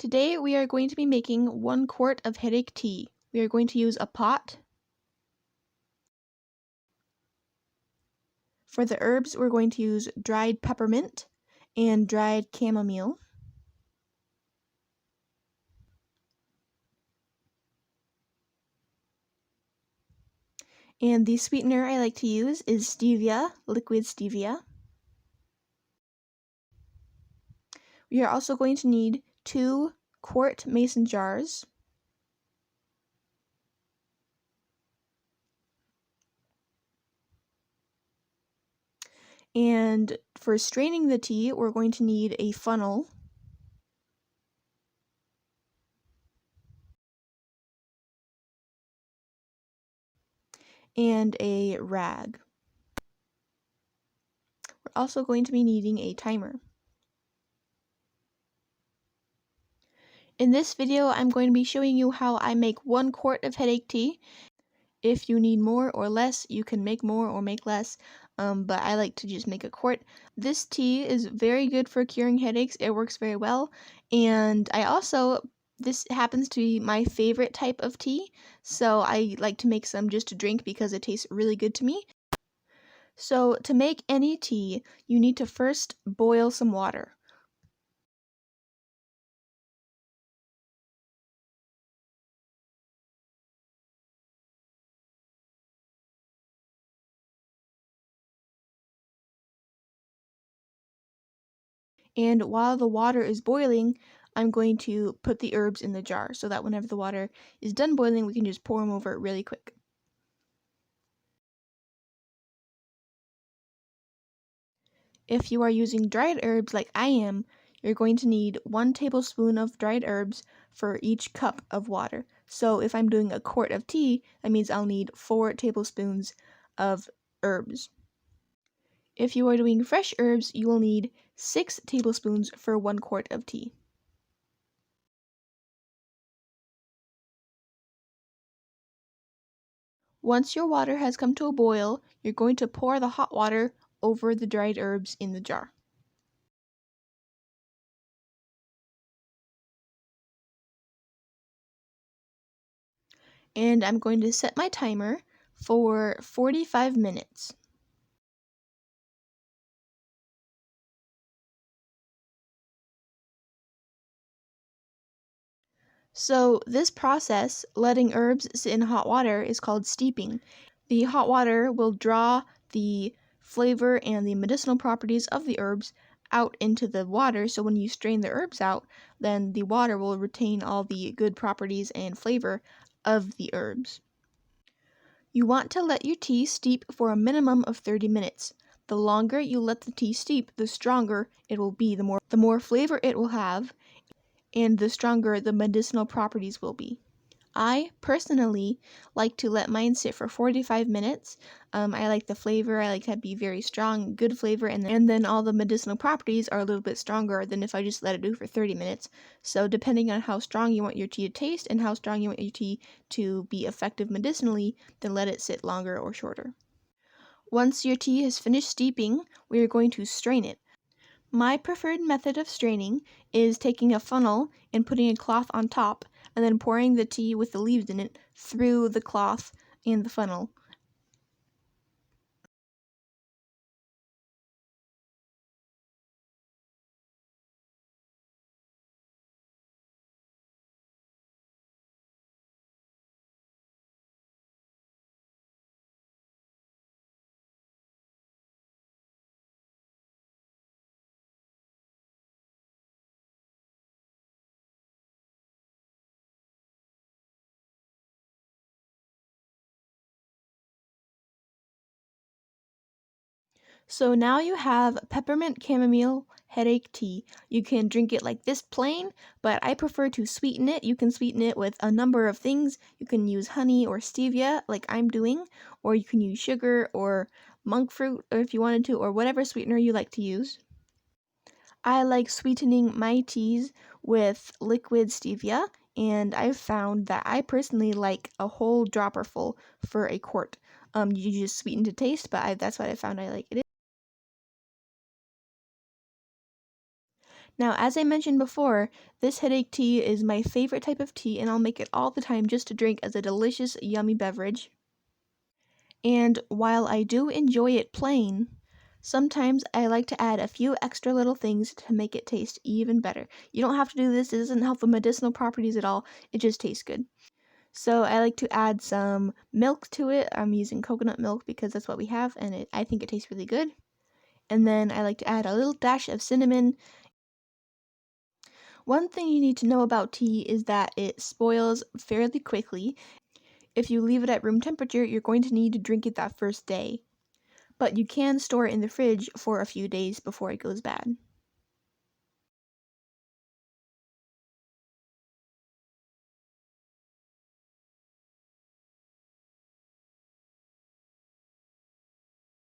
Today we are going to be making 1 quart of headache tea. We are going to use a pot. For the herbs, we're going to use dried peppermint and dried chamomile. And the sweetener I like to use is stevia, liquid stevia. We are also going to need 2 quart mason jars. And for straining the tea, we're going to need a funnel. And a rag. We're also going to be needing a timer. In this video, I'm going to be showing you how I make 1 quart of headache tea. If you need more or less, you can make more or make less, but I like to just make a quart. This tea is very good for curing headaches. It works very well, and this happens to be my favorite type of tea, so I like to make some just to drink because it tastes really good to me. So to make any tea, you need to first boil some water. And while the water is boiling, I'm going to put the herbs in the jar so that whenever the water is done boiling, we can just pour them over really quick. If you are using dried herbs like I am, you're going to need 1 tablespoon of dried herbs for each cup of water. So if I'm doing a quart of tea, that means I'll need 4 tablespoons of herbs. If you are doing fresh herbs, you will need 6 tablespoons for 1 quart of tea. Once your water has come to a boil, you're going to pour the hot water over the dried herbs in the jar. And I'm going to set my timer for 45 minutes. So this process, letting herbs sit in hot water, is called steeping. The hot water will draw the flavor and the medicinal properties of the herbs out into the water, so when you strain the herbs out, then the water will retain all the good properties and flavor of the herbs. You want to let your tea steep for a minimum of 30 minutes. The longer you let the tea steep, the stronger it will be, the more flavor it will have, and the stronger the medicinal properties will be. I personally like to let mine sit for 45 minutes. I like the flavor. I like to be very strong, good flavor, and then all the medicinal properties are a little bit stronger than if I just let it do for 30 minutes. So depending on how strong you want your tea to taste and how strong you want your tea to be effective medicinally, then let it sit longer or shorter. Once your tea has finished steeping, we are going to strain it. My preferred method of straining is taking a funnel and putting a cloth on top and then pouring the tea with the leaves in it through the cloth and the funnel. So now you have peppermint chamomile headache tea. You can drink it like this plain, but I prefer to sweeten it. You can sweeten it with a number of things. You can use honey or stevia like I'm doing, or you can use sugar or monk fruit if you wanted to, or whatever sweetener you like to use. I like sweetening my teas with liquid stevia, and I've found that I personally like a whole dropper full for a quart. You just sweeten to taste, but that's what I found I like it. Now, as I mentioned before, this headache tea is my favorite type of tea, and I'll make it all the time just to drink as a delicious, yummy beverage. And while I do enjoy it plain, sometimes I like to add a few extra little things to make it taste even better. You don't have to do this, it doesn't help with medicinal properties at all, it just tastes good. So I like to add some milk to it. I'm using coconut milk because that's what we have, and I think it tastes really good. And then I like to add a little dash of cinnamon. One thing you need to know about tea is that it spoils fairly quickly. If you leave it at room temperature, you're going to need to drink it that first day. But you can store it in the fridge for a few days before it goes bad.